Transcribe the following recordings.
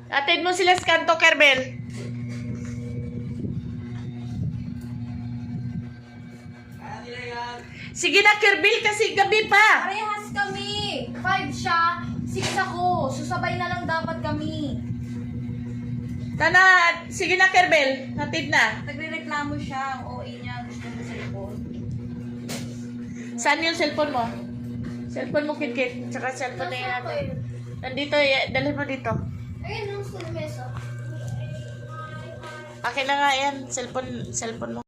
Atid mo sila sa kanto, Kerbel. Sige na, Kerbel, kasi gabi pa. Parehas kami. 5 siya, 6 ako. Susabay na lang dapat kami. Tana, sige na, Kerbel. Hatid na. Nagre-reklamo siya. Ang OA niya. Gusto mo cellphone. Saan yung cellphone mo? Cellphone mo, Kit-Kit. Tsaka cellphone na yun natin. Nandito, dalhin mo dito. Ayun, nasa mesa. Akin na nga yan. Cellphone mo.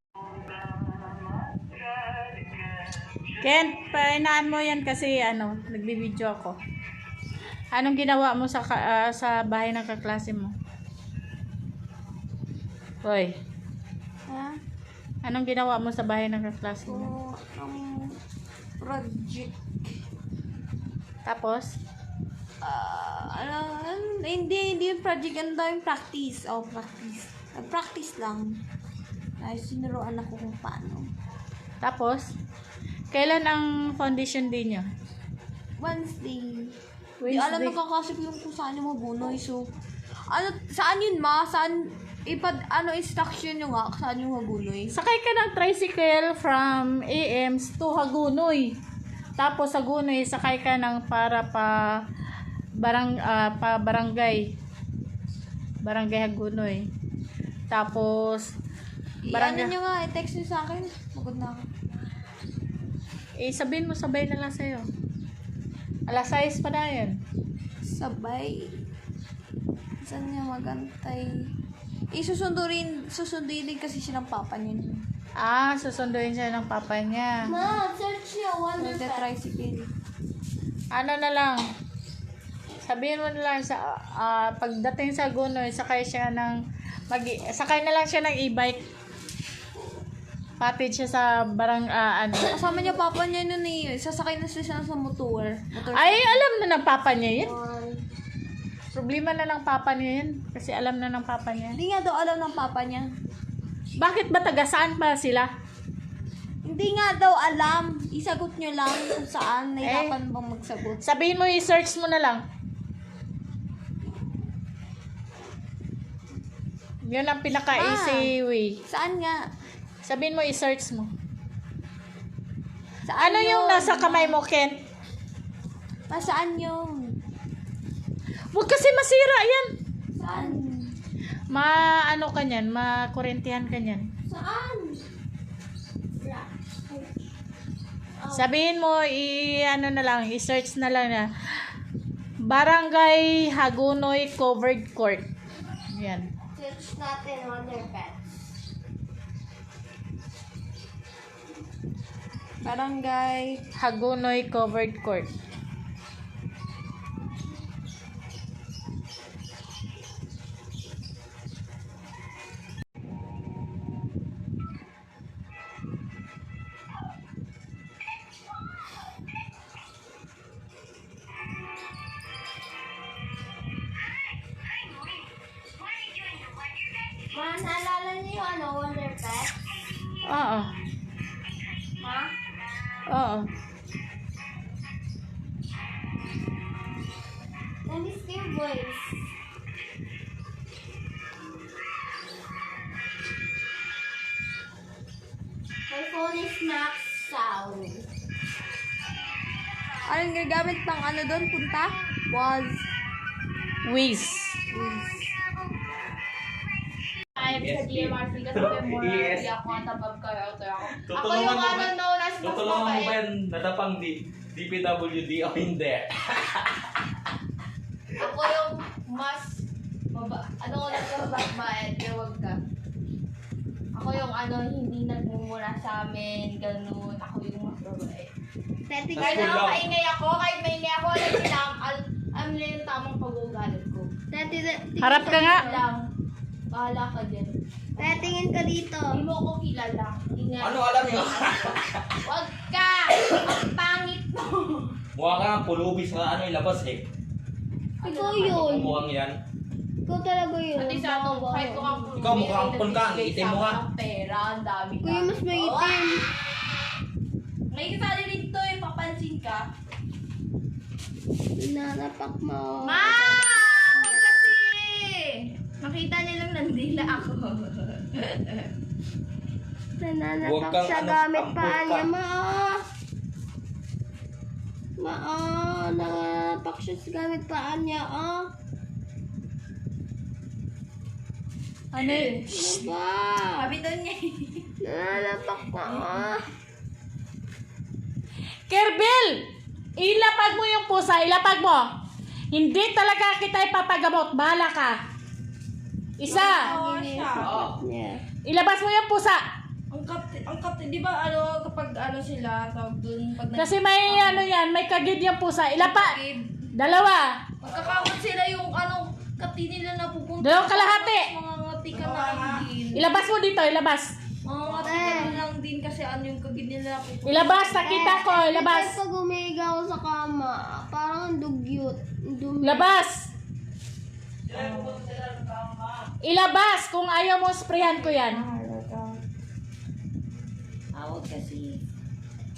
Ken, painaan mo yan kasi nagbibideo ako. Anong ginawa mo sa bahay ng kaklase mo? Hoy. Ha? Anong ginawa mo sa bahay ng kaklase mo? Project. Tapos? Hindi yung project. Ano daw yung practice? Practice. Practice lang. Ay, sinuruan ako kung paano. Tapos? Kailan ang foundation day nyo? Wednesday. Di Wednesday. alam nakakasip yung kung saan yung mabunoy. So, saan yun ma? Saan, instruction nyo nga, saan yung mabunoy? Sakay ka ng tricycle from AMs to Hagunoy. Tapos Hagunoy, sakay ka ng para pa barangay. Barangay Hagunoy. Tapos Ano nyo nga, i-text nyo sa akin. Magod na ako. sabihin mo, sabay na lang sa'yo. Alas 6 pa na yun. Sabay. Saan niya magantay? Susunduin din kasi siya ng papa niya. Susunduin siya ng papa niya. Ma, search niya. Tricycle. Ano na lang, sabihin mo na lang, pagdating sa Gunoy, sakay na lang siya ng e-bike. Patid siya sa Kasama niya papa niya nun eh. Sasakay na siya sa motor. Ay, alam na ng papa niya yun. Problema na ng papa niya yun. Kasi alam na ng papa niya. Hindi nga daw alam ng papa niya. Bakit ba taga saan pa sila? Hindi nga daw alam. Isagot nyo lang kung saan. Nahirapan bang magsagot. Sabihin mo, i-search mo na lang. Yun ang pinaka-easy way. Saan nga? Sabihin mo, i-search mo. Saan Ano yung nasa kamay mo, Ken? Saan yun? Huwag kasi masira yan. Saan? Ka niyan, makurentihan ka niyan. Saan? Sabihin mo, i-search na lang na Barangay Hagunoy Covered Court. Yan. Search natin Wonderpets. Barangay Hagunoy Covered Court. Ma, naalala niyo Wonderpets? Oo. Ha? Oo. Nandis ko yung voice. My phone is not sound. Anong gagamit pang doon? Punta? Wiz. I'm sa DMR kasi more Yes. hindi ako matabab kayo. Ako Tutulungan yung mo ba? known as mas Tutulungan mo ba mabait. yan nadapang DPWD o hindi? Ako yung mas mabait, wag ka. Ako yung hindi nagmumura sa amin, ganun. Ako yung mas mabait. Kahit School lang. maingay ako, alam nila, alam nila yung tamang pag-uugalit ko. Harap ka nga. Lang, bahala ka dyan. Tingin ka dito. Hindi mo ako kilala. Ingay. Ano alam nyo? Wag ka! Ang pangit mo! Mukha ka nga pulubis na ilabas eh. Ikaw yun. Mukhang yan. Ikaw talaga yun. At isa to, kahit ko kang Ikaw, mukhang ampon ka, ang itim mo nga. Pera, ang dami ka. Kuya, mas maitim. May kasali rito papansin ka. Nanapak mo. Ma! Nakita nilang nandila ako. Nananapak Huwag kang siya ano, gamit ampun paa ka. niya, nananapak siya sa gamit paa niya, Ano eh? Ano ba? Sabi daw niya. Nananapak ko, Kerbel! Ilapag mo yung pusa, ilapag mo. Hindi talaga kita ipapagamot. Bahala ka. Isa. Oo, siya. niya. Ilabas mo yung pusa. Ang kapte, di ba ano, kapag ano sila, tawag dun, pag Kasi may ano yan, may kagid yung pusa. Ilapa. Dalawa. Magkakawat sila yung ano, kapte nila na pupunta. Dalawang kalahati. Mga ngati ka na din. Ilabas mo dito, ilabas. Mga ngati ka na lang din kasi ano yung kagid nila na pupunta. Ilabas, nakita ko, ilabas. Kasi pag umiga ako sa kama, parang ang dugyot. Ang dumi. Ilabas. Ilabas kung ayaw mo sprayan ko yan. Awag kasi.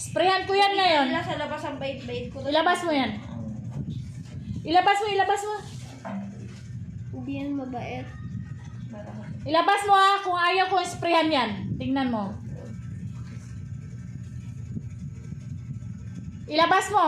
Sprayan ko yan ngayon. Nila sa labas ang bait-bait ko. Ilabas mo yan. Ilabas mo, ilabas mo. Hindi yan mabait. Ilabas mo ha kung ayaw ko sprayan yan. Tingnan mo. Ilabas mo.